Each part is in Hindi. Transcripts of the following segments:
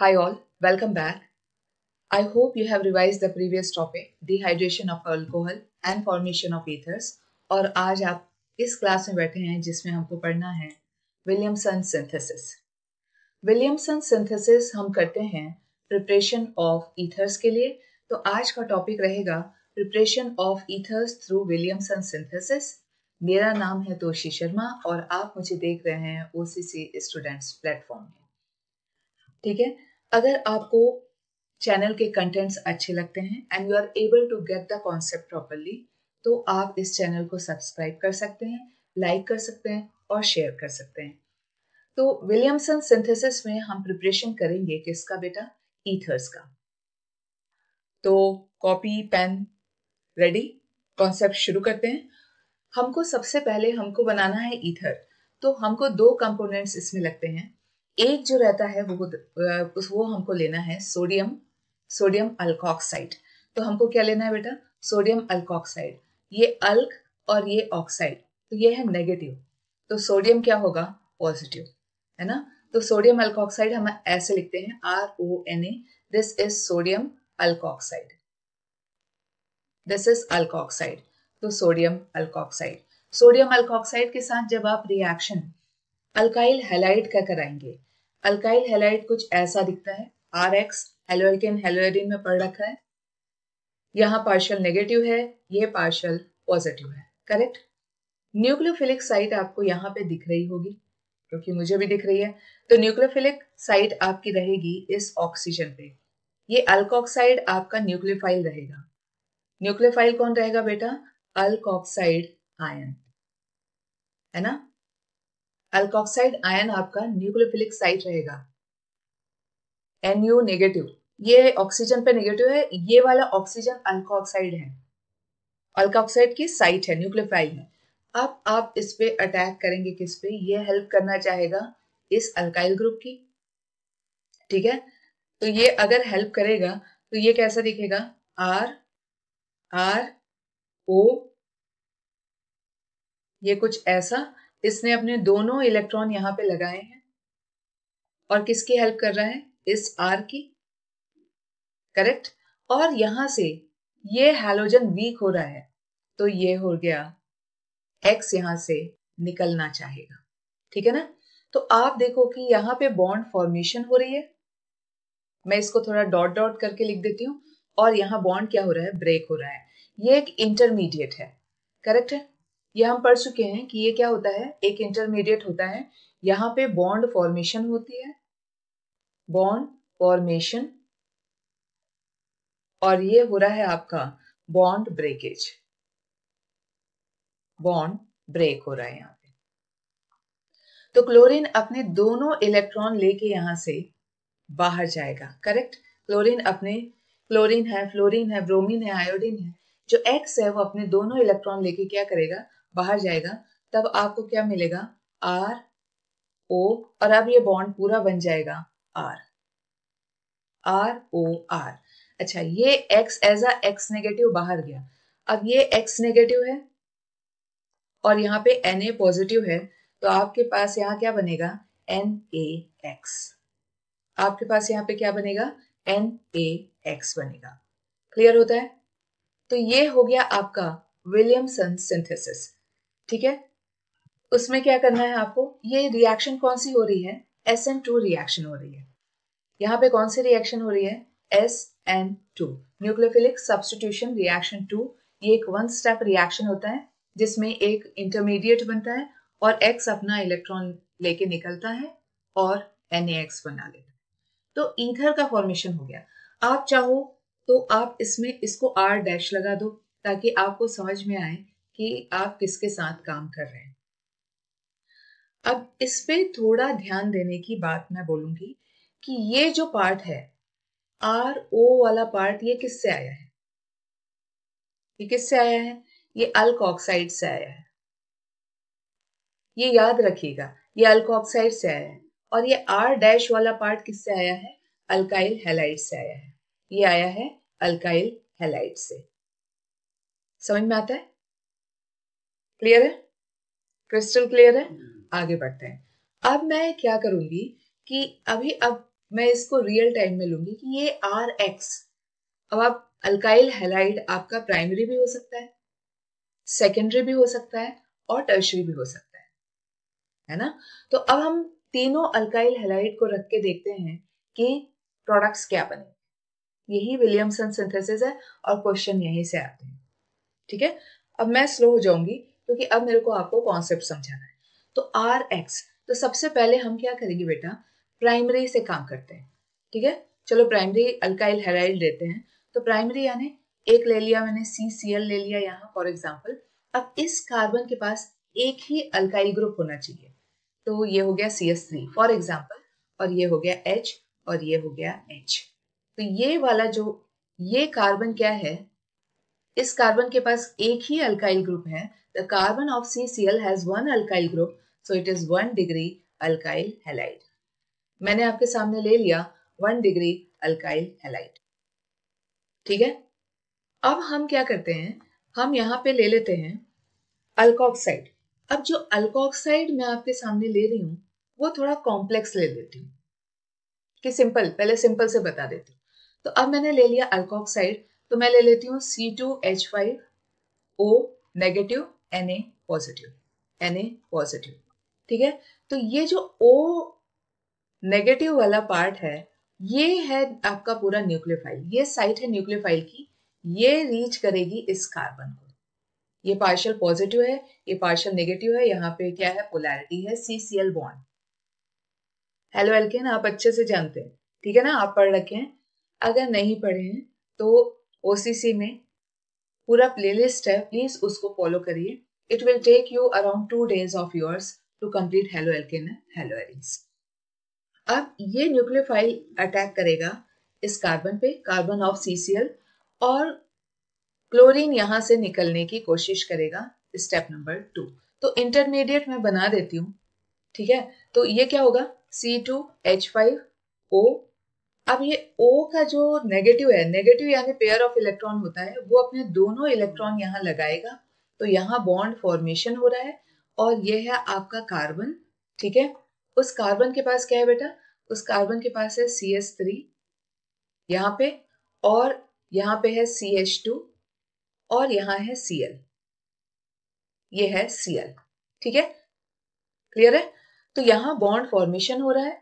Hi all, welcome back. I hope you have revised the previous topic, dehydration of alcohol and formation of ethers. और आज आप इस क्लास में बैठे हैं जिसमें हमको पढ़ना है विलियमसन सिंथेसिस। विलियमसन सिंथेसिस हम करते हैं प्रिपरेशन ऑफ ईथर्स के लिए। तो आज का टॉपिक रहेगा preparation of ethers through Williamson synthesis. मेरा नाम है तोशी शर्मा और आप मुझे देख रहे हैं ओसीसी स्टूडेंट्स प्लेटफॉर्म में। ठीक है, अगर आपको चैनल के कंटेंट्स अच्छे लगते हैं and you are able to get the concept properly, तो आप इस चैनल को सब्सक्राइब कर सकते हैं, लाइक कर सकते हैं और शेयर कर सकते हैं। तो विलियमसन सिंथेसिस में हम प्रिपरेशन करेंगे किसका बेटा? ईथर्स का। तो कॉपी पेन रेडी, कॉन्सेप्ट शुरू करते हैं। हमको सबसे पहले बनाना है ईथर। तो हमको दो कंपोनेंट्स इसमें लगते हैं। एक जो रहता है वो हमको लेना है सोडियम अल्कोक्साइड। तो हमको क्या लेना है बेटा? Sodium alkoxide. ये अल्क और ये ऑक्साइड, तो ये है नेगेटिव, तो सोडियम क्या होगा? पॉजिटिव, है ना। तो सोडियम अल्कोक्साइड हम ऐसे लिखते हैं RONA, this is sodium alkoxide, this is alkoxide. तो सोडियम अल्कोक्साइड के साथ जब आप रिएक्शन अल्काइल हैलाइड का कराएंगे, अल्काइल हैलाइड कुछ ऐसा दिखता है। RX हेलोएल्केन हेलोएडिन में पढ़ रखा है, यहाँ पार्शियल नेगेटिव है, ये पार्शियल पॉजिटिव है, करेक्ट। न्यूक्लियोफिलिक साइट आपको यहाँ पे दिख रही होगी, क्योंकि मुझे भी दिख रही है। तो न्यूक्लियोफिलिक साइट आपकी रहेगी इस ऑक्सीजन पे। ये अल्कोक्साइड आपका न्यूक्लियोफाइल रहेगा। न्यूक्लियोफाइल कौन रहेगा बेटा? अल्कोक्साइड आयन, है ना। अल्कोक्साइड आयन आपका न्यूक्लियोफिलिक साइट रहेगा। NU नेगेटिव, ये ऑक्सीजन पे नेगेटिव है, ये वाला ऑक्सीजन अल्कोक्साइड है, अल्कोक्साइड की साइट है, न्यूक्लियोफाइल है। अब आप इस पे अटैक करेंगे, किस पे? ये हेल्प करना चाहेगा इस अल्काइल ग्रुप की, ठीक है। तो ये अगर हेल्प करेगा तो ये कैसा दिखेगा? RO, ये कुछ ऐसा। इसने अपने दोनों इलेक्ट्रॉन यहाँ पे लगाए हैं और किसकी हेल्प कर रहा है? इस R की, करेक्ट। और यहां से ये हैलोजन वीक हो रहा है, तो ये हो गया X, यहां से निकलना चाहेगा, ठीक है ना। तो आप देखो कि यहाँ पे बॉन्ड फॉर्मेशन हो रही है, मैं इसको थोड़ा डॉट डॉट करके लिख देती हूँ। और यहाँ बॉन्ड क्या हो रहा है? ब्रेक हो रहा है। ये एक इंटरमीडिएट है, करेक्ट है। ये हम पढ़ चुके हैं कि ये क्या होता है, एक इंटरमीडिएट होता है। यहाँ पे बॉन्ड फॉर्मेशन होती है, बॉन्ड फॉर्मेशन, और ये हो रहा है आपका बॉन्ड ब्रेकेज, बॉन्ड ब्रेक हो रहा है यहाँ पे। तो क्लोरीन अपने दोनों इलेक्ट्रॉन लेके यहां से बाहर जाएगा, करेक्ट। क्लोरीन है, फ्लोरीन है, ब्रोमीन है, आयोडीन है। जो X है वो अपने दोनों इलेक्ट्रॉन लेके क्या करेगा? बाहर जाएगा। तब आपको क्या मिलेगा? RO, और अब ये बॉन्ड पूरा बन जाएगा ROR। अच्छा, ये X as a X negative बाहर गया। अब ये X नेगेटिव है और यहाँ पे Na पॉजिटिव है, तो आपके पास यहाँ क्या बनेगा? NaX। आपके पास यहाँ पे क्या बनेगा? NaX बनेगा। क्लियर होता है? तो ये हो गया आपका विलियमसन सिंथेसिस, ठीक है। उसमें क्या करना है आपको? ये रिएक्शन कौन सी हो रही है? SN2 रिएक्शन हो रही है। यहाँ पे कौन सी रिएक्शन हो रही है? SN2, nucleophilic substitution reaction 2। ये एक वन स्टेप रिएक्शन होता है जिसमें एक इंटरमीडिएट बनता है और X अपना इलेक्ट्रॉन लेके निकलता है और NaX बना लेता है। तो ईथर का फॉर्मेशन हो गया। आप चाहो तो आप इसमें इसको R' लगा दो, ताकि आपको समझ में आए कि आप किसके साथ काम कर रहे हैं। अब इस पे थोड़ा ध्यान देने की बात मैं बोलूंगी कि ये जो पार्ट है RO वाला पार्ट, ये किससे आया है? ये किससे आया है? ये अल्कोक्साइड से आया है। ये याद रखिएगा, ये अल्कोक्साइड से आया है। और ये R' वाला पार्ट किससे आया है? अल्काइल हैलाइड से आया है। ये आया है अल्काइल हैलाइड से। समझ में आता है? क्लियर है? क्रिस्टल क्लियर है? आगे बढ़ते हैं। अब मैं क्या करूंगी कि अब मैं इसको रियल टाइम में लूंगी कि ये RX। अब आप अल्काइल हैलाइड आपका प्राइमरी भी हो सकता है, सेकेंडरी भी हो सकता है और टर्शरी भी हो सकता है ना। तो अब हम तीनों अल्काइल हैलाइड को रख के देखते हैं कि प्रोडक्ट्स क्या बने। यही विलियमसन सिंथेसिस है और क्वेश्चन यहीं से आते हैं। ठीक है, अब मैं स्लो हो जाऊंगी क्योंकि अब मेरे को आपको कॉन्सेप्ट समझाना है। तो RX, तो सबसे पहले हम क्या करेंगे बेटा, प्राइमरी से काम करते हैं। ठीक है, चलो प्राइमरी अल्काइल हैलाइड लेते हैं। तो प्राइमरी यानी एक ले लिया मैंने, CCl ले लिया यहाँ फॉर एग्जाम्पल। अब इस कार्बन के पास एक ही अल्काइल ग्रुप होना चाहिए, तो ये हो गया CH3 फॉर एग्जाम्पल, और ये हो गया H और ये हो गया H। तो ये वाला जो ये कार्बन क्या है, इस कार्बन के पास एक ही अल्काइल ग्रुप है। The carbon of CCl has one alkyl group, so it is 1 degree alkyl halide. मैंने आपके सामने ले लिया 1 डिग्री अल्काइल हैलाइड। ठीक है, अब हम क्या करते हैं, हम यहाँ पे ले लेते हैं अल्कोक्साइड। अब जो अल्कोक्साइड मैं आपके सामने ले रही हूँ वो थोड़ा कॉम्प्लेक्स ले लेती हूँ कि सिंपल, पहले सिंपल से बता देती हूँ। तो अब मैंने ले लिया अल्कोक्साइड, तो मैं ले लेती हूँ C2H5O नेगेटिव Na पॉजिटिव। ठीक है, तो ये जो O नेगेटिव वाला पार्ट है ये है आपका पूरा न्यूक्लियोफाइल, ये साइट है न्यूक्लियोफाइल की, ये रीच करेगी इस कार्बन को। ये पार्शियल पॉजिटिव है, ये पार्शियल नेगेटिव है, यहाँ पे क्या है, पोलैरिटी है CCl बॉन्ड। हेलो एल्केन आप अच्छे से जानते हैं, ठीक है ना, आप पढ़ रखे हैं। अगर नहीं पढ़े हैं तो OCC में पूरा प्लेलिस्ट है, प्लीज उसको फॉलो करिए। It will take you around 2 days of yours to complete halo alkane and halo arenes. अब ये न्यूक्लियोफाइल अटैक करेगा इस कार्बन पे, कार्बन ऑफ CCl, और क्लोरीन यहां से निकलने की कोशिश करेगा, स्टेप नंबर 2। तो इंटरमीडिएट मैं बना देती हूँ। ठीक है, तो ये क्या होगा, C2H5O। अब ये O का जो नेगेटिव है, नेगेटिव यानी पेयर ऑफ इलेक्ट्रॉन होता है, वो अपने दोनों इलेक्ट्रॉन यहाँ लगाएगा, तो यहाँ बॉन्ड फॉर्मेशन हो रहा है और ये है आपका कार्बन। ठीक है, उस कार्बन के पास क्या है बेटा, उस कार्बन के पास है CH3 यहाँ पे, और यहाँ पे है CH2 और यहाँ है Cl, ये है Cl। ठीक है, क्लियर है। तो यहाँ बॉन्ड फॉर्मेशन हो रहा है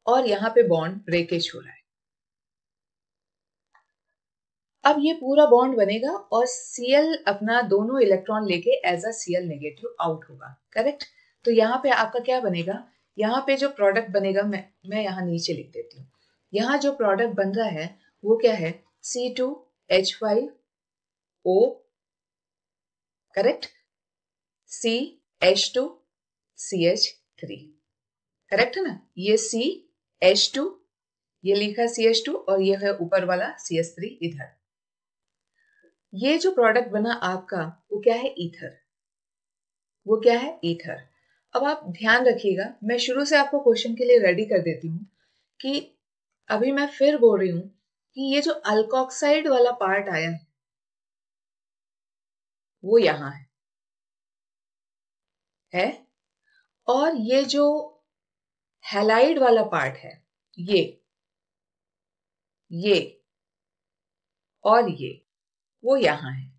और यहाँ पे बॉन्ड ब्रेकेज हो रहा है। अब ये पूरा बॉन्ड बनेगा और Cl अपना दोनों इलेक्ट्रॉन लेके as a Cl negative out होगा, करेक्ट। तो यहाँ पे आपका क्या बनेगा, यहाँ पे जो प्रोडक्ट बनेगा, मैं यहाँ नीचे लिख देती हूँ। यहाँ जो प्रोडक्ट बन रहा है वो क्या है, C2H5O, करेक्ट, CH2CH3, करेक्ट है ना। ये CH2, ये लिखा CH2 और ये है ऊपर वाला CH3 इधर। ये जो प्रोडक्ट बना आपका वो क्या है, ईथर, वो क्या है, ईथर। अब आप ध्यान रखिएगा, मैं शुरू से आपको क्वेश्चन के लिए रेडी कर देती हूँ कि अभी मैं फिर बोल रही हूँ कि ये जो अल्कोक्साइड वाला पार्ट आया है वो यहां है, और ये जो हैलाइड वाला पार्ट है ये और ये वो यहां है।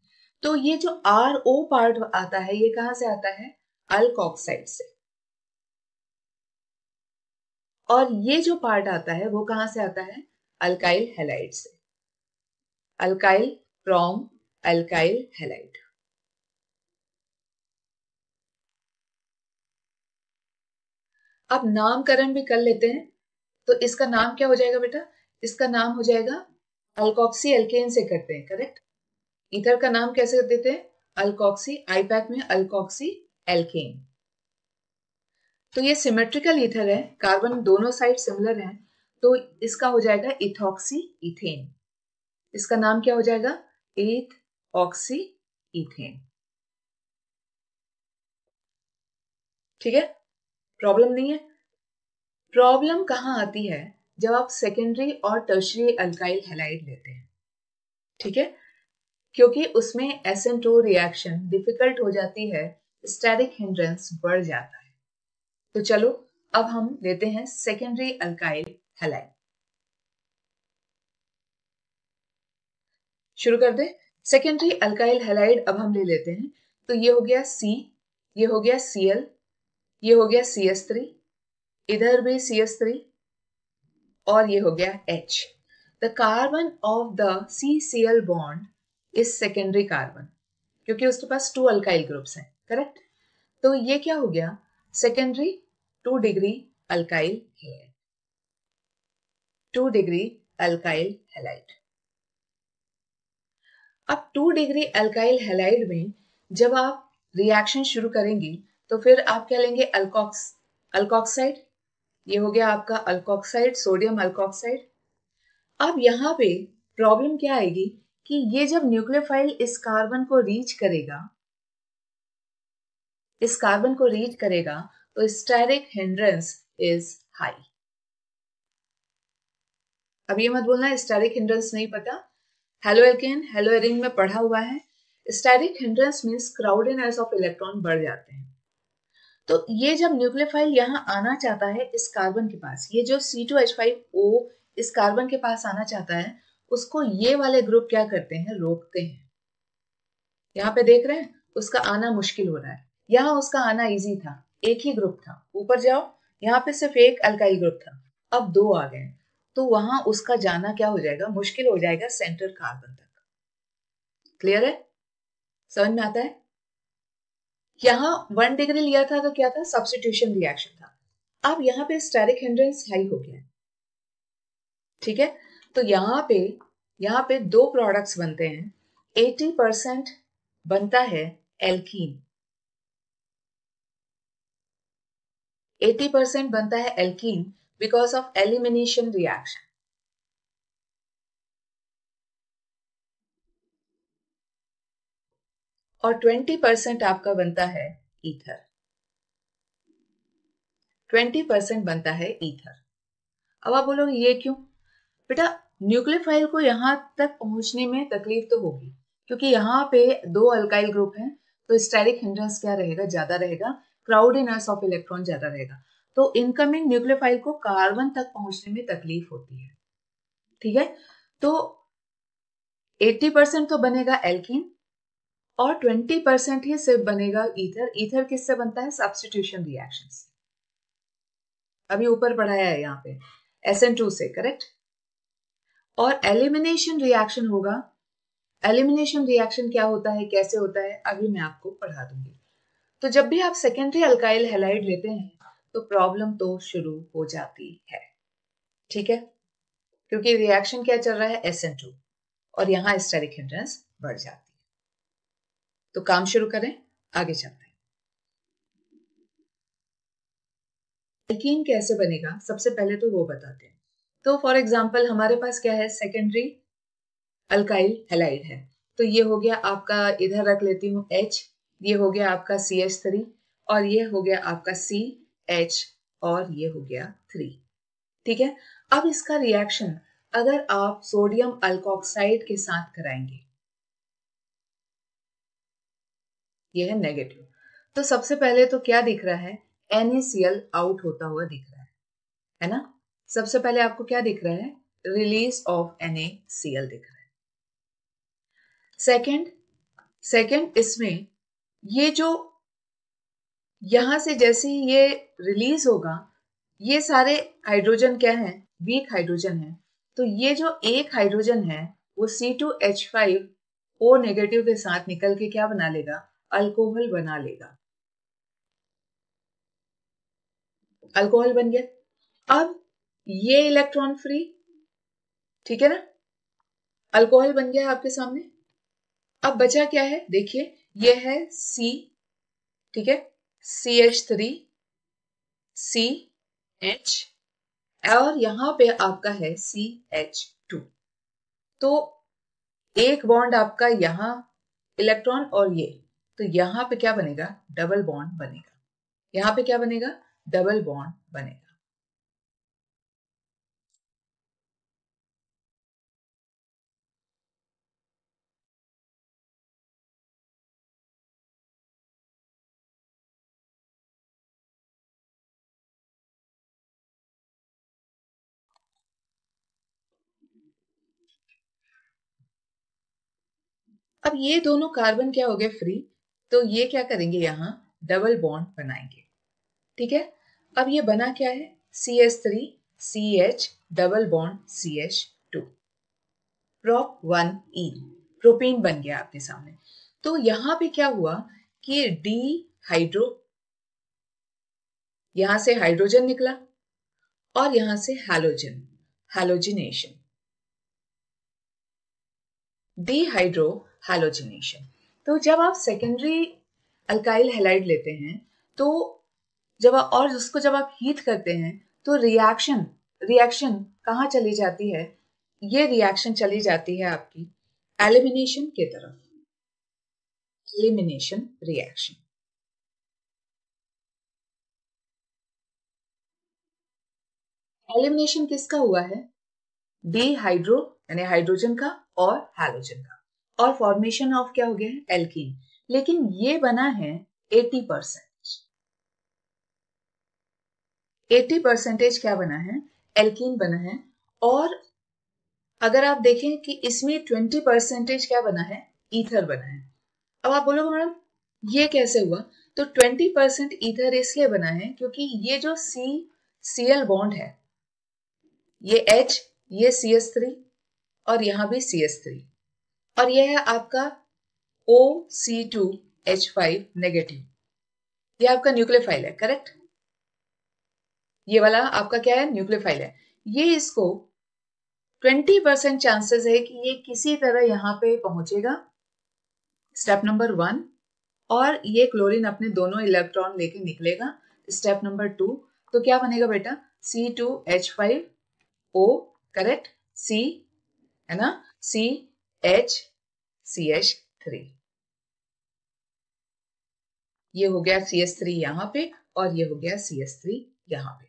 तो ये जो RO पार्ट आता है ये कहां से आता है, अल्कोक्साइड से, और ये जो पार्ट आता है वो कहां से आता है, अल्काइल हैलाइड से, अल्काइल फ्रॉम अल्काइल हैलाइड। अब नामकरण भी कर लेते हैं, तो इसका नाम क्या हो जाएगा बेटा, इसका नाम हो जाएगा, अल्कोक्सी एल्केन से करते हैं, करेक्ट। ईथर का नाम कैसे देते हैं, अल्कोक्सी, आईपैक में अल्कोक्सी एल्केन। तो ये सिमेट्रिकल ईथर है, कार्बन दोनों साइड सिमिलर हैं, तो इसका हो जाएगा इथॉक्सी इथेन। इसका नाम क्या हो जाएगा, एथ ऑक्सी इथेन। ठीक है, प्रॉब्लम नहीं है। प्रॉब्लम कहां आती है, जब आप सेकेंडरी और टर्शियरी अल्काइल हैलाइड लेते हैं। ठीक है, क्योंकि उसमें SN2 रिएक्शन डिफिकल्ट हो जाती है, स्टैटिक हिंड्रेंस बढ़ जाता है। तो चलो अब हम लेते हैं सेकेंडरी अल्काइल हैलाइड। शुरू कर दे। सेकेंडरी अल्काइल हैलाइड अब हम ले लेते हैं। तो ये हो गया C, ये हो गया Cl, ये हो गया CS3, इधर भी CS3 और ये हो गया H। The carbon of the CCl bond is secondary carbon, क्योंकि उसके पास 2 अल्काइल ग्रुप्स हैं, करेक्ट। तो ये क्या हो गया, secondary 2 degree alkyl halide, 2 degree alkyl halide. अब 2 डिग्री अल्काइल हैलाइड में जब आप रिएक्शन शुरू करेंगे तो फिर आप क्या लेंगे, अल्कोक्साइड। ये हो गया आपका अल्कोक्साइड, सोडियम अल्कोक्साइड। अब यहाँ पे प्रॉब्लम क्या आएगी कि ये जब न्यूक्लियोफाइल इस कार्बन को रीच करेगा, तो स्टेरिक हिंड्रेंस इज हाई। अब ये मत बोलना स्टेरिक हिंड्रेंस नहीं पता, हेलोएल्केन हेलोएरिन में पढ़ा हुआ है। Steric hindrance means crowdedness of electron बढ़ जाते हैं। तो ये जब न्यूक्लियोफाइल यहाँ आना चाहता है इस कार्बन के पास, ये जो C2H5O इस कार्बन के पास आना चाहता है, उसको ये वाले ग्रुप क्या करते हैं, रोकते हैं। यहाँ पे देख रहे हैं उसका आना मुश्किल हो रहा है, यहाँ उसका आना इजी था, एक ही ग्रुप था। ऊपर जाओ, यहाँ पे सिर्फ एक अल्काइल ग्रुप था, अब 2 आ गए, तो वहां उसका जाना क्या हो जाएगा, मुश्किल हो जाएगा सेंटर कार्बन तक। क्लियर है, समझ में आता है। यहाँ 1 डिग्री लिया था तो क्या था, सब्स्टिट्यूशन रिएक्शन था। अब यहाँ पे स्टेरिक हिंड्रेंस हाई हो गया, ठीक है। तो यहाँ पे 2 प्रोडक्ट्स बनते हैं। 80% बनता है एल्कीन, 80% बनता है alkene because of elimination reaction. और 20% आपका बनता है ईथर, 20% बनता है ईथर। अब आप बोलोगे ये क्यों बेटा, न्यूक्लियोफाइल को यहां तक पहुंचने में तकलीफ तो होगी, क्योंकि यहाँ पे 2 अल्काइल ग्रुप हैं, तो स्टेरिक हिंड्रेंस क्या रहेगा, ज्यादा रहेगा, क्राउडीनेस ऑफ इलेक्ट्रॉन ज्यादा रहेगा। तो इनकमिंग न्यूक्लियोफाइल को कार्बन तक पहुंचने में तकलीफ होती है, ठीक है। तो 80% तो बनेगा एल्कीन और 20% ही सिर्फ बनेगा ईथर। ईथर किससे बनता है, सब्स्टिट्यूशन रिएक्शन से। अभी ऊपर पढ़ाया है यहाँ पे SN2 से, करेक्ट। और एलिमिनेशन रिएक्शन होगा। एलिमिनेशन रिएक्शन क्या होता है, कैसे होता है, अभी मैं आपको पढ़ा दूंगी। तो जब भी आप सेकेंडरी अल्काइल हैलाइड लेते हैं तो प्रॉब्लम तो शुरू हो जाती है, ठीक है, क्योंकि रिएक्शन क्या चल रहा है, SN2, और यहां स्टेरिक हिंड्रेंस बढ़ जाती है। तो काम शुरू करें, आगे चलते हैं। एल्कीन कैसे बनेगा, सबसे पहले तो वो बताते हैं। तो फॉर एग्जांपल हमारे पास क्या है, सेकेंडरी अल्काइल हैलाइड है। तो ये हो गया आपका, इधर रख लेती हूँ H, ये हो गया आपका CH3, और ये हो गया आपका CH, और ये हो गया 3, ठीक है। अब इसका रिएक्शन अगर आप सोडियम अल्कोक्साइड के साथ कराएंगे, ये है नेगेटिव, तो सबसे पहले तो क्या दिख रहा है, NaCl आउट होता हुआ दिख रहा है ना। सबसे पहले आपको क्या दिख रहा है, रिलीज ऑफ NaCl दिख रहा है। सेकंड इसमें ये जो यहां से जैसे ही ये रिलीज होगा, ये सारे हाइड्रोजन क्या है, वीक हाइड्रोजन है। तो ये जो एक हाइड्रोजन है वो C2H5O नेगेटिव के साथ निकल के क्या बना लेगा, अल्कोहल बना लेगा। अल्कोहल बन गया। अब ये इलेक्ट्रॉन फ्री, ठीक है ना, अल्कोहल बन गया आपके सामने। अब बचा क्या है, देखिए ये है C, ठीक है, CH3, CH, और यहां पे आपका है CH2। तो एक बॉन्ड आपका यहां इलेक्ट्रॉन और ये, तो यहां पे क्या बनेगा, डबल बॉन्ड बनेगा। यहां पे क्या बनेगा, डबल बॉन्ड बनेगा। अब ये दोनों कार्बन क्या हो गए फ्री, तो ये क्या करेंगे यहाँ डबल बॉन्ड बनाएंगे। ठीक है, अब ये बना क्या है CH3 CH double bond CH2 prop 1E propane बन गया आपके सामने। तो यहां पे क्या हुआ कि डी हाइड्रो, यहां से हाइड्रोजन निकला और यहां से हैलोजन, हैलोजिनेशन, डीहाइड्रो हैलोजिनेशन। तो जब आप सेकेंडरी अल्काइल हैलाइड लेते हैं तो और उसको जब आप हीट करते हैं तो रिएक्शन कहाँ चली जाती है, ये रिएक्शन चली जाती है आपकी एलिमिनेशन के तरफ, एलिमिनेशन रिएक्शन। एलिमिनेशन किसका हुआ है, डीहाइड्रो यानी हाइड्रोजन का और हैलोजन का, और फॉर्मेशन ऑफ क्या हो गया है एल्कीन। लेकिन ये बना है 80% क्या बना है, एल्कीन बना है। और अगर आप देखें कि इसमें 20% क्या बना है, ईथर बना है। अब आप बोलोगे मैडम ये कैसे हुआ, तो 20% ईथर इसलिए बना है क्योंकि ये जो Cl बॉन्ड है, ये H, ये CH3 और यहां भी CH3, और ये है आपका OC2H5 नेगेटिव, ये आपका न्यूक्लियोफाइल है, करेक्ट। ये वाला आपका क्या है, न्यूक्लियोफाइल है। ये इसको 20% चांसेस है कि ये किसी तरह यहां पे पहुंचेगा, स्टेप नंबर 1, और ये क्लोरीन अपने दोनों इलेक्ट्रॉन लेके निकलेगा, स्टेप नंबर 2। तो क्या बनेगा बेटा, C2H5O, करेक्ट, C है ना, CH3, ये हो गया CH3 यहां पे और ये हो गया CH3 यहां पे।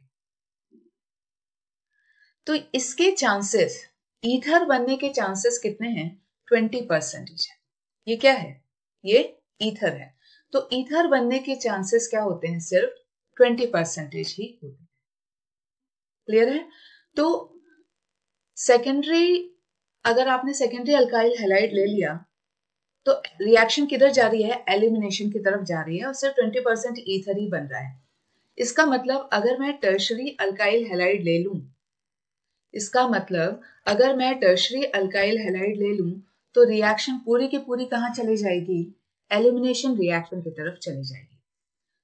तो इसके चांसेस, ईथर बनने के चांसेस कितने हैं, 20% है। ये क्या है, ये ईथर है। तो ईथर बनने के चांसेस क्या होते हैं, सिर्फ 20% ही होते हैं। क्लियर है। तो सेकेंडरी, अगर आपने सेकेंडरी अल्काइल हैलाइड ले लिया तो रिएक्शन किधर जा रही है, एलिमिनेशन की तरफ जा रही है, और सिर्फ 20% ईथर ही बन रहा है। इसका मतलब अगर मैं टर्शरी अल्काइल हैलाइड ले लूं, इसका मतलब अगर मैं टर्शरी अल्काइल हैलाइड ले लूं तो रिएक्शन पूरी की पूरी कहां चली जाएगी, एलिमिनेशन रिएक्शन की तरफ चली जाएगी।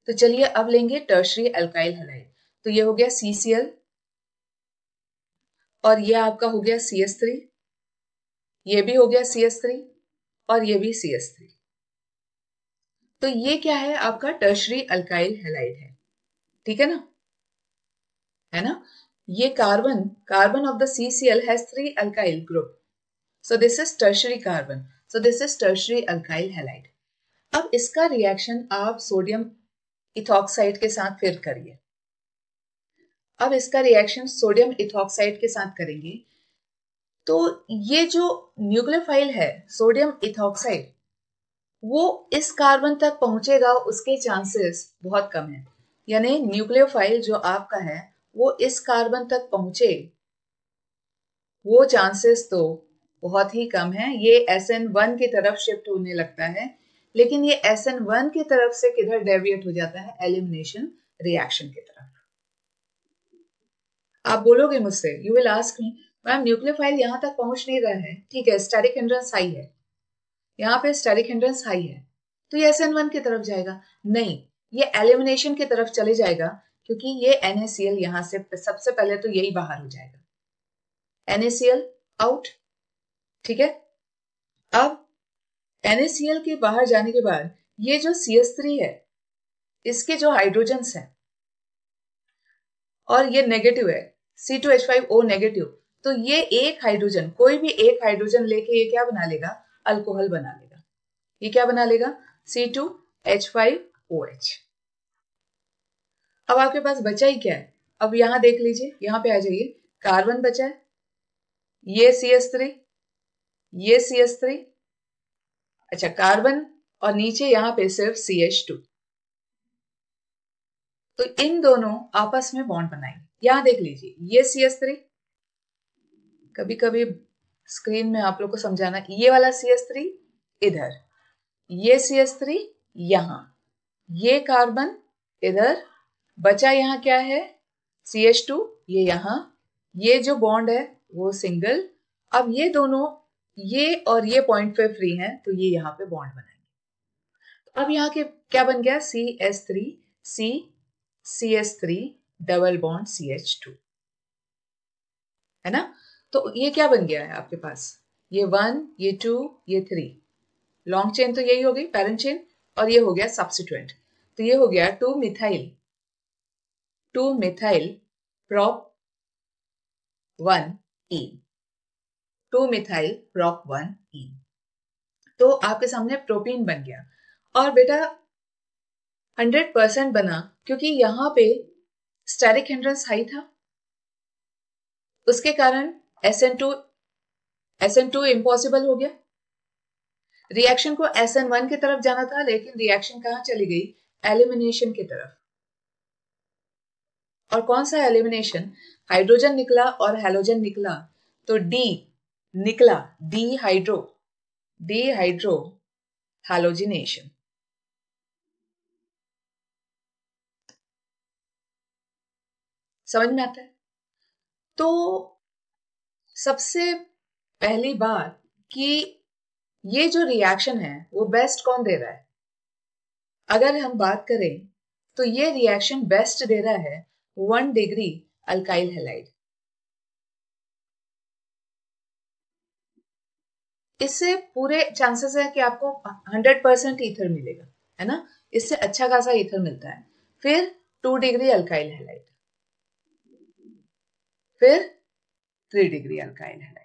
तो चलिए अब लेंगे टर्शरी अल्काइल हैलाइड। तो ये हो गया CCl और ये आपका हो गया CH3, ये भी हो गया CH3 और ये भी CH3। तो ये क्या है, आपका टर्शरी अल्काइल हैलाइड है, ठीक है ना, है ना। ये carbon of the CCl has 3 alkyl group, so this is tertiary carbon, so this is tertiary alkyl halide। अब इसका रिएक्शन आप सोडियम इथॉक्साइड के साथ फिर करिए। अब इसका रिएक्शन सोडियम इथॉक्साइड के साथ करेंगे तो ये जो न्यूक्लियोफाइल है सोडियम इथॉक्साइड, वो इस कार्बन तक पहुंचेगा, उसके चांसेस बहुत कम है। यानी न्यूक्लियोफाइल जो आपका है वो इस कार्बन तक पहुंचे, वो चांसेस तो बहुत ही कम है। ये SN1 की तरफ शिफ्ट होने लगता है, लेकिन ये SN1 की तरफ से किधर डेविएट हो जाता है, एलिमिनेशन रिएक्शन की तरफ। आप बोलोगे मुझसे, you will ask me ma'am nucleophile यहां तक पहुंच नहीं रहा है, ठीक है, स्टेरिक हिंड्रेंस हाई है, यहाँ पे स्टेरिक हिंड्रेंस हाई है, तो ये SN1 की तरफ जाएगा। नहीं, ये एलिमिनेशन की तरफ चले जाएगा, क्योंकि ये NaCl यहां से सबसे पहले तो यही बाहर हो जाएगा, NaCl आउट, ठीक है। अब NaCl के बाहर जाने के बाद ये जो CH3 है, इसके जो हाइड्रोजन्स हैं और ये नेगेटिव है C2H5O नेगेटिव, तो ये एक हाइड्रोजन, कोई भी एक हाइड्रोजन लेके ये क्या बना लेगा, अल्कोहल बना लेगा। ये क्या बना लेगा, C2H5OH। अब आपके पास बचा ही क्या है, अब यहां देख लीजिए, यहां पे आ जाइए, कार्बन बचा है, ये CH3, ये CH3, अच्छा कार्बन, और नीचे यहां पे सिर्फ CH2। तो इन दोनों आपस में बॉन्ड बनाएंगे। यहां देख लीजिए, ये CH3, कभी कभी स्क्रीन में आप लोग को समझाना, ये वाला CH3, इधर, ये CH3 यहां, ये कार्बन इधर, बचा यहां क्या है CH2, ये यहां, ये जो बॉन्ड है वो सिंगल। अब ये दोनों, ये और ये पॉइंट पे फ्री हैं तो ये यहां पे बॉन्ड बनाएंगे। अब यहाँ के क्या बन गया CH3 C CH3 double bond CH2, है ना। तो ये क्या बन गया है आपके पास, ये 1 ये 2 ये 3, लॉन्ग चेन तो यही हो गई पैरेंट चेन, और ये हो गया सब्स्टिट्यूएंट, तो ये हो गया 2 methyl prop 1 ene, 2 methyl prop 1 ene। तो आपके सामने प्रोपीन बन गया, और बेटा 100% बना क्योंकि यहां पे स्टेरिक हिंड्रेंस हाई था, उसके कारण SN2 इम्पॉसिबल हो गया। रिएक्शन को SN1 की तरफ जाना था, लेकिन रिएक्शन कहां चली गई, एलिमिनेशन की तरफ। और कौन सा एलिमिनेशन, हाइड्रोजन निकला और हैलोजन निकला, तो डी निकला, डीहाइड्रो हैलोजिनेशन। समझ में आता है। तो सबसे पहली बात कि ये जो रिएक्शन है वो बेस्ट कौन दे रहा है, अगर हम बात करें तो ये रिएक्शन बेस्ट दे रहा है 1 डिग्री अल्काइल हैलाइड। इससे पूरे चांसेस है कि आपको 100% ईथर मिलेगा, है ना, इससे अच्छा खासा ईथर मिलता है। फिर 2 डिग्री अल्काइल हैलाइड, फिर 3 डिग्री अल्काइल हैलाइड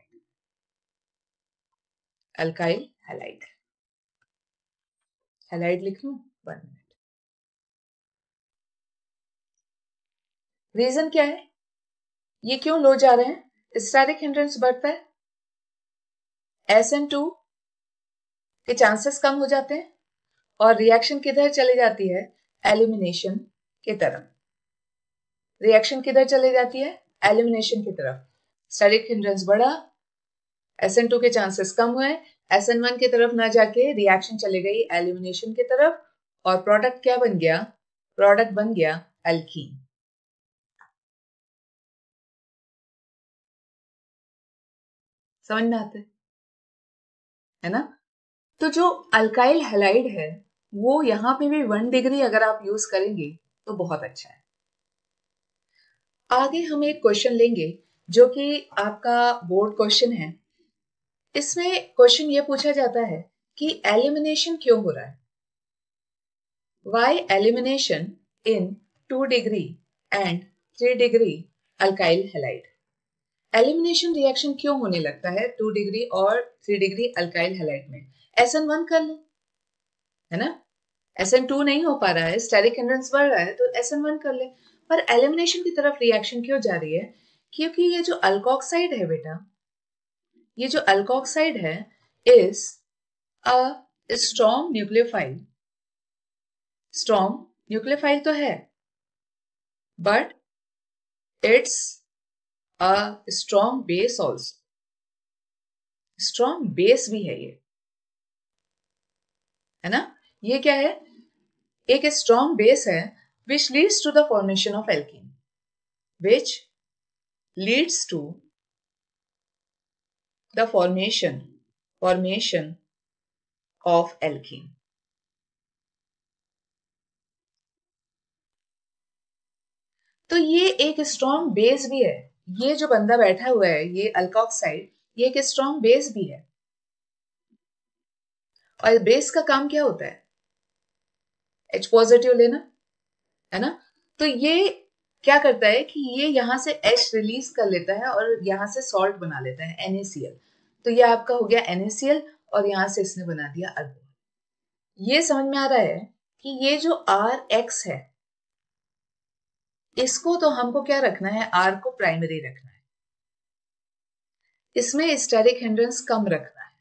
हैलाइड लिख लूं, 1 मिनट। रीजन क्या है, ये क्यों लो जा रहे हैं, स्टैटिक हिंड्रेंस बढ़ता है, SN2 के चांसेस कम हो जाते हैं, और रिएक्शन किधर चली जाती है, एलिमिनेशन की तरफ। रिएक्शन किधर चली जाती है, एलिमिनेशन की तरफ। स्टैटिक हिंड्रेंस बढ़ा, SN2 के चांसेस कम हुए, SN1 की तरफ ना जाके रिएक्शन चली गई एलिमिनेशन की तरफ, और प्रोडक्ट क्या बन गया, प्रोडक्ट बन गया एल्कीन। समझ में आता है ना। तो जो अल्काइल हैलाइड है वो यहां पे भी 1 डिग्री अगर आप यूज करेंगे तो बहुत अच्छा है। आगे हम एक क्वेश्चन लेंगे जो कि आपका बोर्ड क्वेश्चन है। इसमें क्वेश्चन ये पूछा जाता है कि एलिमिनेशन क्यों हो रहा है, why elimination in 2 degree and 3 degree alkyl halide. Elimination reaction क्यों होने लगता है 2 डिग्री और 3 डिग्री अल्काइल हैलाइड में, SN1 कर ले, है ना, SN2 नहीं हो पा रहा है, स्टेरिक हिंड्रेंस बढ़ रहा है, तो SN1 कर ले। पर एलिमिनेशन की तरफ रिएक्शन क्यों जा रही है, क्योंकि ये जो अल्कोक्साइड है बेटा, ये जो अल्कोक्साइड है is a strong nucleophile. Strong nucleophile तो है, but it's a strong base also, strong base भी है ये, है ना। ये क्या है, एक स्ट्रॉन्ग बेस है which leads to the formation of alkene, which leads to the formation of alkene। तो ये एक स्ट्रॉन्ग बेस भी है, ये जो बंदा बैठा हुआ है ये अल्कोक्साइड, ये एक स्ट्रॉन्ग बेस भी है। और बेस का काम क्या होता है, H पॉजिटिव लेना, है ना। तो ये क्या करता है कि ये यहां से H रिलीज कर लेता है और यहां से सॉल्ट बना लेता है NaCl। तो ये आपका हो गया NaCl, और यहां से इसने बना दिया अल्कोहल। ये समझ में आ रहा है कि ये जो RX है इसको तो हमको क्या रखना है, R को प्राइमरी रखना है, इसमें स्टेरिक हिंड्रेंस कम रखना है,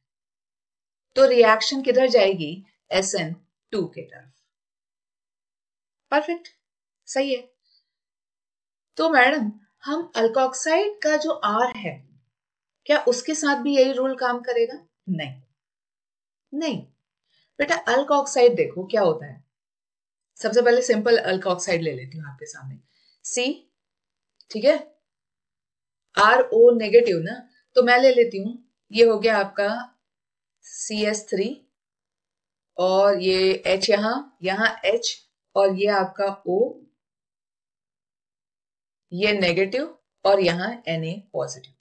तो रिएक्शन किधर जाएगी, SN2 की तरफ। परफेक्ट, सही है। तो मैडम हम अल्कोक्साइड का जो R है क्या उसके साथ भी यही रूल काम करेगा, नहीं। नहीं बेटा, अल्क ऑक्साइड देखो क्या होता है। सबसे पहले सिंपल अल्क ऑक्साइड ले लेती हूँ आपके सामने, सी, ठीक है, RO नेगेटिव ना, तो मैं ले लेती हूँ, ये हो गया आपका CS3 और ये H यहाँ H और ये आपका O, ये नेगेटिव और यहाँ Na पॉजिटिव।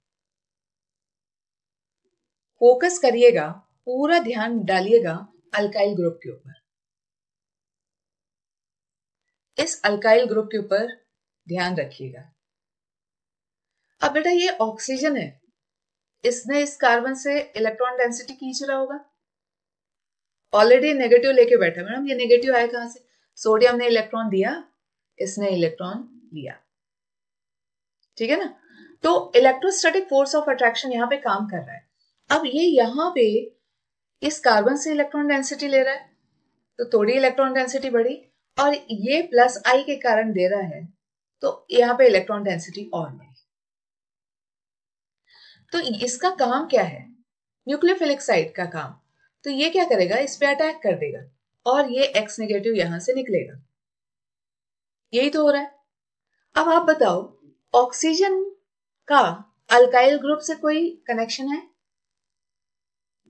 फोकस करिएगा, पूरा ध्यान डालिएगा अल्काइल ग्रुप के ऊपर। इस अल्काइल ग्रुप के ऊपर ध्यान रखिएगा। अब बेटा ये ऑक्सीजन है, इसने इस कार्बन से इलेक्ट्रॉन डेंसिटी खींच रहा होगा, ऑलरेडी नेगेटिव लेके बैठा। मैडम ये नेगेटिव आया कहां से? सोडियम ने इलेक्ट्रॉन दिया, इसने इलेक्ट्रॉन लिया, ठीक है ना। तो इलेक्ट्रोस्टैटिक फोर्स ऑफ अट्रैक्शन यहाँ पे काम कर रहा है। अब ये यहाँ पे इस कार्बन से इलेक्ट्रॉन डेंसिटी ले रहा है, तो थोड़ी इलेक्ट्रॉन डेंसिटी बढ़ी, और ये प्लस आई के कारण दे रहा है, तो यहाँ पे इलेक्ट्रॉन डेंसिटी और बढ़ी। तो इसका काम क्या है? न्यूक्लियोफिलिक साइट का काम। तो ये क्या करेगा, इस पे अटैक कर देगा और ये X नेगेटिव यहां से निकलेगा। यही तो हो रहा है। अब आप बताओ, ऑक्सीजन का अल्काइल ग्रुप से कोई कनेक्शन है?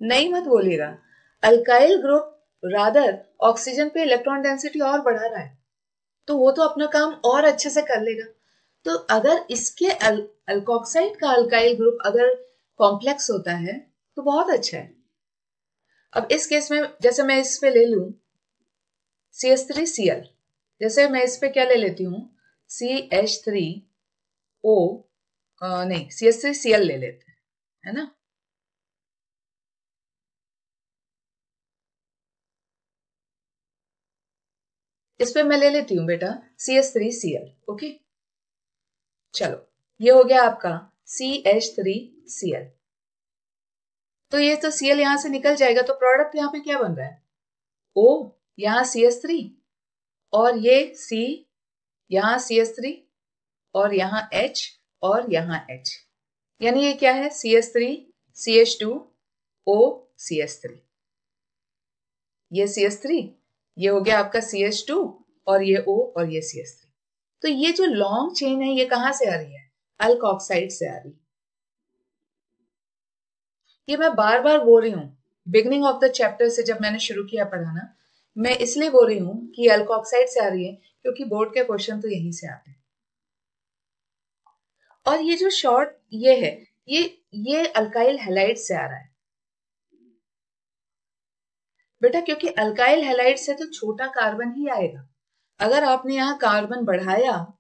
नहीं मत बोलिएगा। अल्काइल ग्रुप रादर ऑक्सीजन पे इलेक्ट्रॉन डेंसिटी और बढ़ा रहा है, तो वो तो अपना काम और अच्छे से कर लेगा। तो अगर इसके अल्कोक्साइड का अल्काइल ग्रुप अगर कॉम्प्लेक्स होता है तो बहुत अच्छा है। अब इस केस में जैसे मैं इस पे ले लूं CH3Cl, जैसे मैं इस पे क्या ले लेती हूँ CH3O, नहीं CH3Cl ले लेते हैं, है ना। इस पे मैं ले लेती हूँ बेटा CH3Cl, ओके। चलो ये हो गया आपका CH3Cl। तो ये तो Cl यहां से निकल जाएगा, तो प्रोडक्ट यहाँ पे क्या बन रहा है? O, यहाँ CH3 और ये C, यहाँ CH3 और यहाँ H और यहाँ H, यानी ये क्या है? CH3 CH2 O CH3, ये CH3, ये हो गया आपका CH2 और ये O और ये CH3। तो ये जो लॉन्ग चेन है ये कहां से आ रही है? अल्कोक्साइड से आ रही है। ये मैं बार बार बोल रही हूँ, बिगनिंग ऑफ द चैप्टर से जब मैंने शुरू किया पढ़ाना, मैं इसलिए बोल रही हूँ कि अल्कोक्साइड से आ रही है क्योंकि बोर्ड के क्वेश्चन तो यहीं से आते हैं। और ये जो शॉर्ट ये है, ये अल्काइल हैलाइड से आ रहा है बेटा, क्योंकि अल्काइल हैलाइड से तो छोटा कार्बन ही आएगा। अगर आपने यहाँ कार्बन बढ़ाया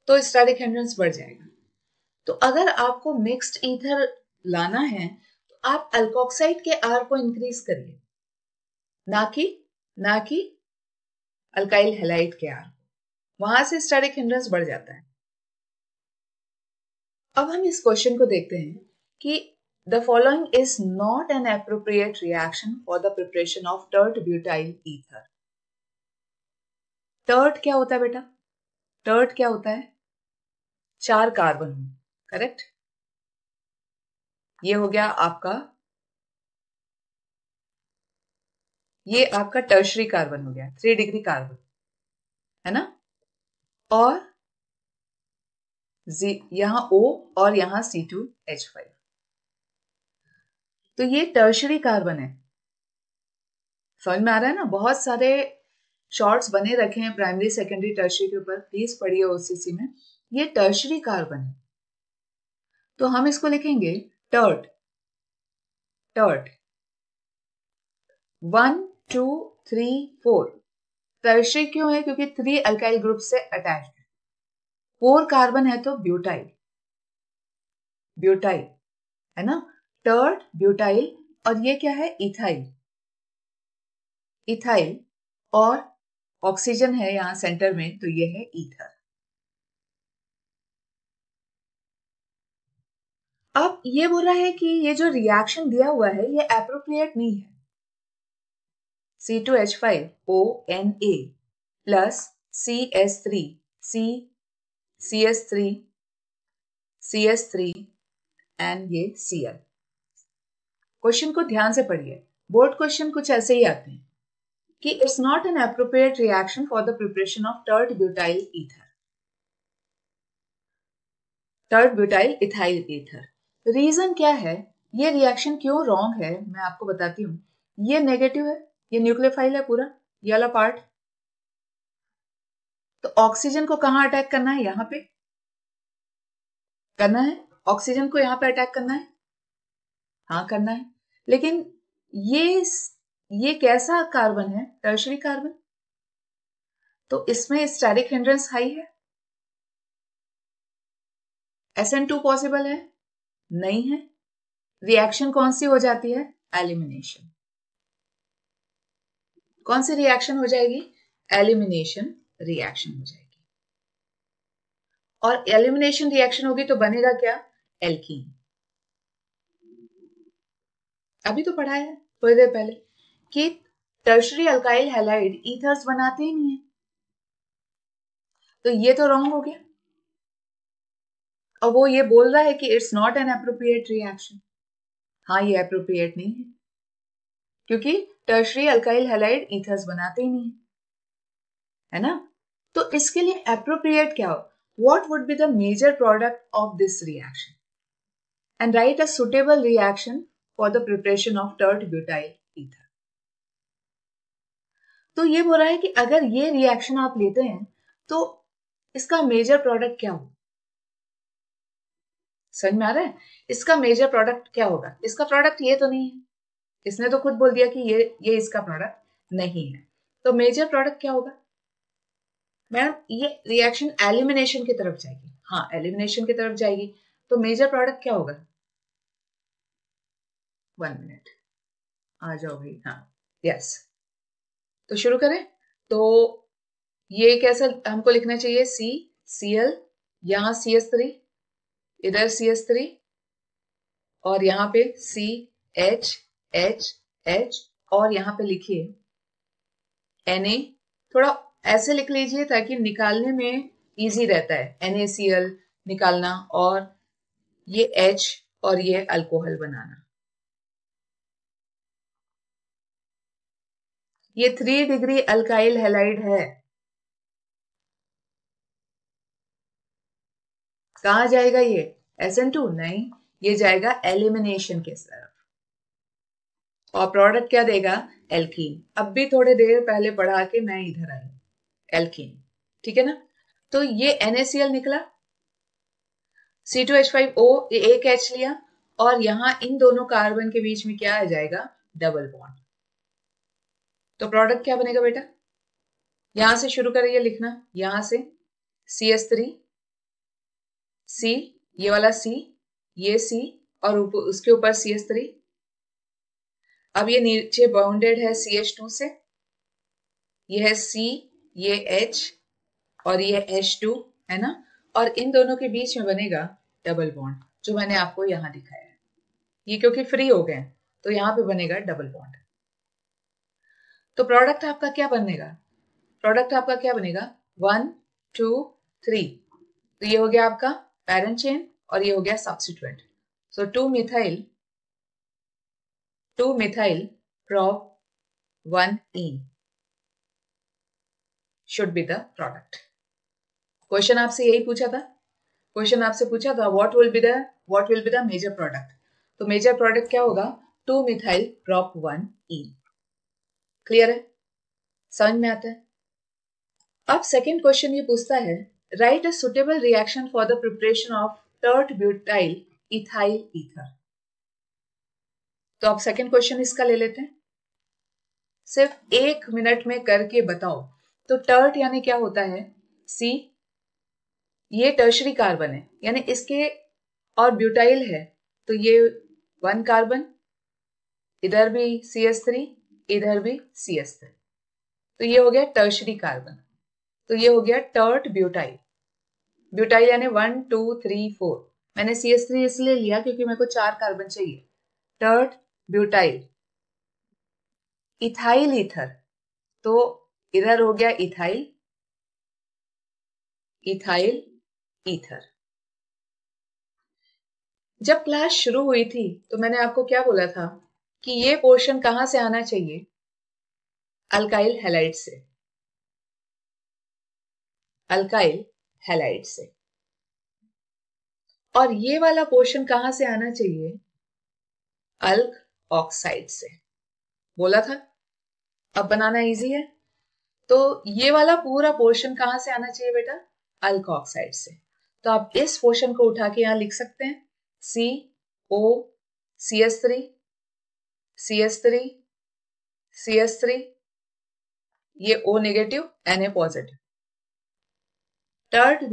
तो स्टैटिक हिंड्रेंस बढ़ जाएगा। तो अगर आपको मिक्स्ड ईथर लाना है तो आप अल्कोक्साइड के आर को इंक्रीज करिए, ना कि अल्काइल हैलाइड के आर, वहां से स्टैटिक हिंड्रेंस बढ़ जाता है। अब हम इस क्वेश्चन को देखते हैं कि the following is not an appropriate reaction for the preparation of tert butyl ether. Tert क्या होता है बेटा? टर्ट क्या होता है? 4 कार्बन, करेक्ट। ये हो गया आपका, ये आपका टर्शरी कार्बन हो गया, 3 डिग्री कार्बन, है ना। और यहां O और यहां C2H5, तो ये टर्शरी कार्बन है। समझ में आ रहा है ना? बहुत सारे शॉर्ट्स बने रखे हैं प्राइमरी सेकेंडरी टर्शरी के ऊपर, प्लीज पढ़िए OCC में। ये टर्शरी कार्बन है, तो हम इसको लिखेंगे टर्ट। टर्ट 1 2 3 4, टर्शरी क्यों है? क्योंकि 3 अल्काइल ग्रुप से अटैच्ड है। 4 कार्बन है तो ब्यूटाइल, ब्यूटाइल है ना, टर्ट ब्यूटाइल। और ये क्या है? Ethyl, ethyl. और ऑक्सीजन है यहां सेंटर में, तो ये है ईथर। अब ये बोला है कि ये जो रिएक्शन दिया हुआ है ये एप्रोप्रिएट नहीं है। C2H5ONa plus CH3 CH3 CH3 and ये Cl। क्वेश्चन को ध्यान से पढ़िए, बोर्ड क्वेश्चन कुछ ऐसे ही आते हैं कि it's not an appropriate reaction for the preparation of tert butyl ether, tert butyl ethyl ether. Reason क्या है, ये रिएक्शन क्यों रॉन्ग है, मैं आपको बताती हूँ। ये नेगेटिव है, ये न्यूक्लियोफाइल है पूरा, ये वाला पार्ट। तो ऑक्सीजन को कहाँ अटैक करना है, यहां पे करना है, ऑक्सीजन को यहां पे अटैक करना है, हाँ करना है। लेकिन ये कैसा कार्बन है, टर्शरी कार्बन, तो इसमें स्टैटिक हिंड्रेंस हाई है। SN2 पॉसिबल है, नहीं है। रिएक्शन कौन सी हो जाती है, एलिमिनेशन। कौन सी रिएक्शन हो जाएगी, एलिमिनेशन रिएक्शन हो जाएगी। और एलिमिनेशन रिएक्शन होगी तो बनेगा क्या, एल्कीन। अभी तो पढ़ा है थोड़ी देर पहले कि टर्शरी अल्काइल हैलाइड ईथर्स बनाते ही नहीं है, तो ये तो रॉन्ग हो गया। और वो ये बोल रहा है कि it's not an appropriate reaction. हाँ ये एप्रोप्रिएट नहीं है, क्योंकि टर्शरी अल्काइल हैलाइड ईथर्स बनाते ही नहीं है ना। तो इसके लिए एप्रोप्रिएट क्या हो, what would be the major product of this reaction and write a suitable reaction for the preparation of tert butyl ether. तो ये बोल रहा है कि अगर ये रिएक्शन आप लेते हैं तो इसका मेजर प्रोडक्ट क्या हो, समझ में आ रहा है, इसका मेजर प्रोडक्ट क्या होगा। इसका प्रोडक्ट ये तो नहीं है, इसने तो खुद बोल दिया कि ये इसका प्रोडक्ट नहीं है। तो मेजर प्रोडक्ट क्या होगा, मैडम ये रिएक्शन एलिमिनेशन की तरफ जाएगी, हाँ एलिमिनेशन की तरफ जाएगी, तो मेजर प्रोडक्ट क्या होगा। 1 मिनट, आ जाओ भाई, हाँ यस। तो शुरू करें। तो ये कैसा हमको लिखना चाहिए, CCl, यहां CH3, इधर CH3, और यहाँ पे CHHH, और यहाँ पे लिखिए Na। थोड़ा ऐसे लिख लीजिए ताकि निकालने में इजी रहता है, NaCl निकालना और ये H और ये अल्कोहल बनाना। ये 3 डिग्री अल्काइल हैलाइड है। कहा जाएगा ये, SN2 नहीं, ये जाएगा एलिमिनेशन के तरफ, और प्रोडक्ट क्या देगा, एल्कीन। अब भी थोड़े देर पहले पढ़ा के मैं इधर आई, एल्कीन, ठीक है ना। तो ये NaCl निकला, C2H5O, एक H लिया, और यहां इन दोनों कार्बन के बीच में क्या आ जाएगा, डबल बॉन्ड। तो प्रोडक्ट क्या बनेगा बेटा, यहां से शुरू करिए लिखना, यहां से CH3, C, ये वाला C, ये C, और उसके ऊपर CH3। अब ये नीचे बाउंडेड है CH2 से, ये है C, ये H, और ये H2 है ना, और इन दोनों के बीच में बनेगा डबल बॉन्ड, जो मैंने आपको यहां दिखाया है। ये क्योंकि फ्री हो गए तो यहां पे बनेगा डबल बॉन्ड। तो प्रोडक्ट आपका क्या बनेगा, प्रोडक्ट आपका क्या बनेगा, 1 2 3। तो ये हो गया आपका पैरेंट चेन और ये हो गया substituent. So 2 methyl prop 1ene should be the product। Question आपसे यही पूछा था, क्वेश्चन आपसे पूछा था what will be the major product. तो मेजर प्रोडक्ट क्या होगा, 2 मिथाइल prop 1ene। क्लियर है, समझ में आता है। अब सेकेंड क्वेश्चन ये पूछता है, right a suitable reaction for the preparation of tert butyl ethyl ether. तो अब सेकेंड क्वेश्चन इसका ले लेते हैं, सिर्फ 1 मिनट में करके बताओ। तो टर्ट यानी क्या होता है, सी, ये टर्शरी कार्बन है यानी इसके, और ब्यूटाइल है तो ये 1 कार्बन, इधर भी CH3, इधर भी CH3, तो ये हो गया टर्शरी कार्बन। तो ये हो गया टर्ट ब्यूटाइल, ब्यूटाइल यानी 1 2 3 4। मैंने CH3 इसलिए लिया क्योंकि मेरे को 4 कार्बन चाहिए। टर्ट ब्यूटाइल इथाइल ईथर, तो इधर हो गया इथाइल, इथाइल ईथर। जब क्लास शुरू हुई थी तो मैंने आपको क्या बोला था कि ये पोर्शन कहां से आना चाहिए, अल्काइल हैलाइड से, अल्काइल हैलाइड से, और ये वाला पोर्शन कहां से आना चाहिए, अल्क ऑक्साइड से। बोला था, अब बनाना इजी है। तो ये वाला पूरा पोर्शन कहां से आना चाहिए बेटा, अल्क ऑक्साइड से। तो आप इस पोर्शन को उठा के यहां लिख सकते हैं, CO CS3 CS3 CS3, ये O negative Na positive, tert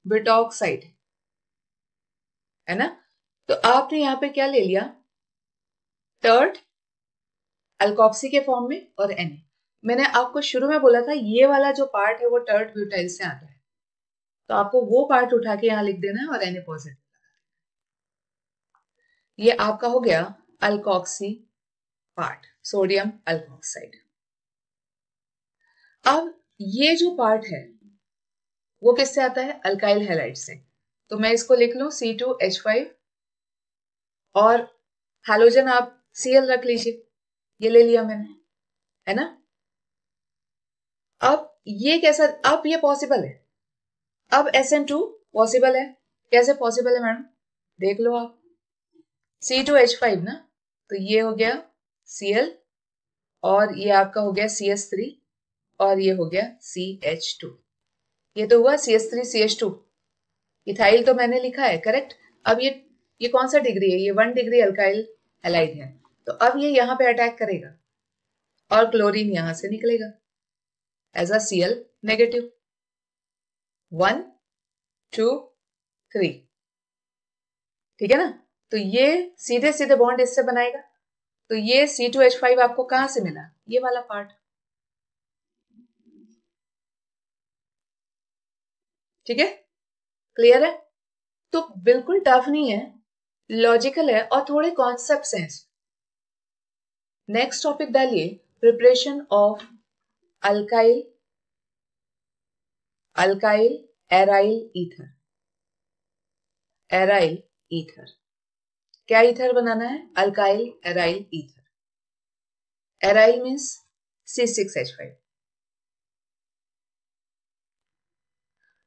butoxide है ना। तो आपने यहां पे क्या ले लिया, टर्ट अल्कोक्सी के फॉर्म में और Na। मैंने आपको शुरू में बोला था ये वाला जो पार्ट है वो टर्ट ब्यूटाइल से आता है, तो आपको वो पार्ट उठा के यहां लिख देना है और Na पॉजिटिव। ये आपका हो गया अल्कोक्सी पार्ट, सोडियम अल्कोक्साइड। अब ये जो पार्ट है वो किससे आता है, अल्काइल हैलाइड से। तो मैं इसको लिख लूं C2H5 और हैलोजन आप Cl रख लीजिए, ये ले लिया मैंने, है ना। अब ये कैसा, अब ये पॉसिबल है, अब SN2 पॉसिबल है। कैसे पॉसिबल है मैडम, देख लो आप, C2H5 ना, तो ये हो गया Cl और ये आपका हो गया CS3 और ये हो गया CH2, ये तो हुआ CH3CH2, इथाइल तो मैंने लिखा है करेक्ट। अब ये कौन सा डिग्री है, ये 1 डिग्री अल्काइल हैलाइड है, तो अब ये यहां पे अटैक करेगा और क्लोरीन यहां से निकलेगा एज अ Cl नेगेटिव, 1 2 3, ठीक है ना। तो ये सीधे सीधे बॉन्ड इससे बनाएगा, तो ये C2H5 आपको कहां से मिला, ये वाला पार्ट, ठीक है, क्लियर है। तो बिल्कुल टफ नहीं है, लॉजिकल है और थोड़े कॉन्सेप्ट्स हैं। नेक्स्ट टॉपिक डालिए, preparation of alkyl alkyl aryl ether, aryl ether, क्या ईथर बनाना है, alkyl aryl ether, aryl means C6H5।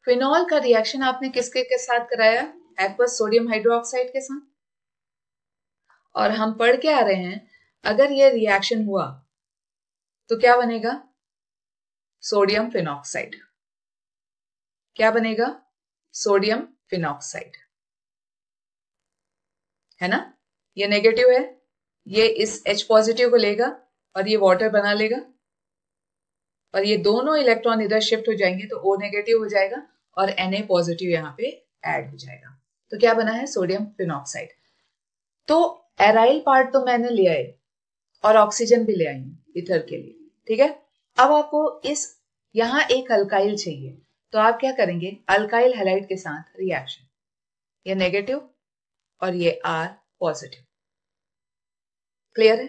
Phenol का रिएक्शन आपने किसके के साथ कराया, एक्वस सोडियम हाइड्रोक्साइड के साथ, और हम पढ़ के आ रहे हैं अगर ये रिएक्शन हुआ तो क्या बनेगा, सोडियम फिनॉक्साइड, क्या बनेगा, सोडियम फिनॉक्साइड, है ना। ये नेगेटिव है, ये इस H पॉजिटिव को लेगा और ये वाटर बना लेगा और ये दोनों इलेक्ट्रॉन इधर शिफ्ट हो जाएंगे तो O नेगेटिव हो जाएगा और Na पॉजिटिव यहाँ पे ऐड हो जाएगा। तो क्या बना है, सोडियम फिनॉक्साइड। तो एराइल पार्ट तो मैंने लिया है और ऑक्सीजन भी ले आई हूं इथर के लिए, ठीक है। अब आपको इस यहां एक अल्काइल चाहिए, तो आप क्या करेंगे, अल्काइल हैलाइड के साथ रिएक्शन, ये नेगेटिव और ये R पॉजिटिव, क्लियर है।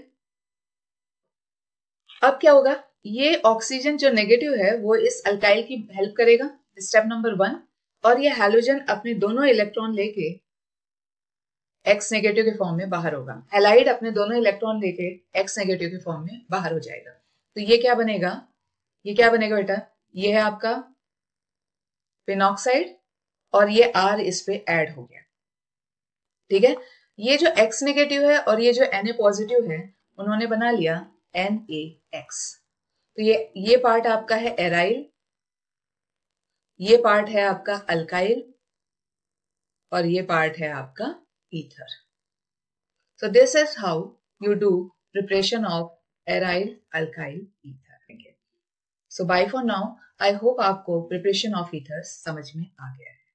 अब क्या होगा, ये ऑक्सीजन जो नेगेटिव है वो इस अल्काइल की हेल्प करेगा, स्टेप नंबर 1, और ये हैलोजन अपने दोनों इलेक्ट्रॉन लेके X नेगेटिव के फॉर्म में बाहर होगा, हैलाइड अपने दोनों इलेक्ट्रॉन लेके X नेगेटिव के फॉर्म में बाहर हो जाएगा। तो ये क्या बनेगा, ये क्या बनेगा बेटा, ये है आपका फिनॉक्साइड और ये R इस पे ऐड हो गया, ठीक है। ये जो X नेगेटिव है और ये जो Na पॉजिटिव है उन्होंने बना लिया NaX। तो ये पार्ट आपका है एराइल, ये पार्ट है आपका अल्काइल और ये पार्ट है आपका ether. So this is how you do preparation of aryl alkyl ether. So bye for now. I hope आपको preparation of ethers समझ में आ गया है।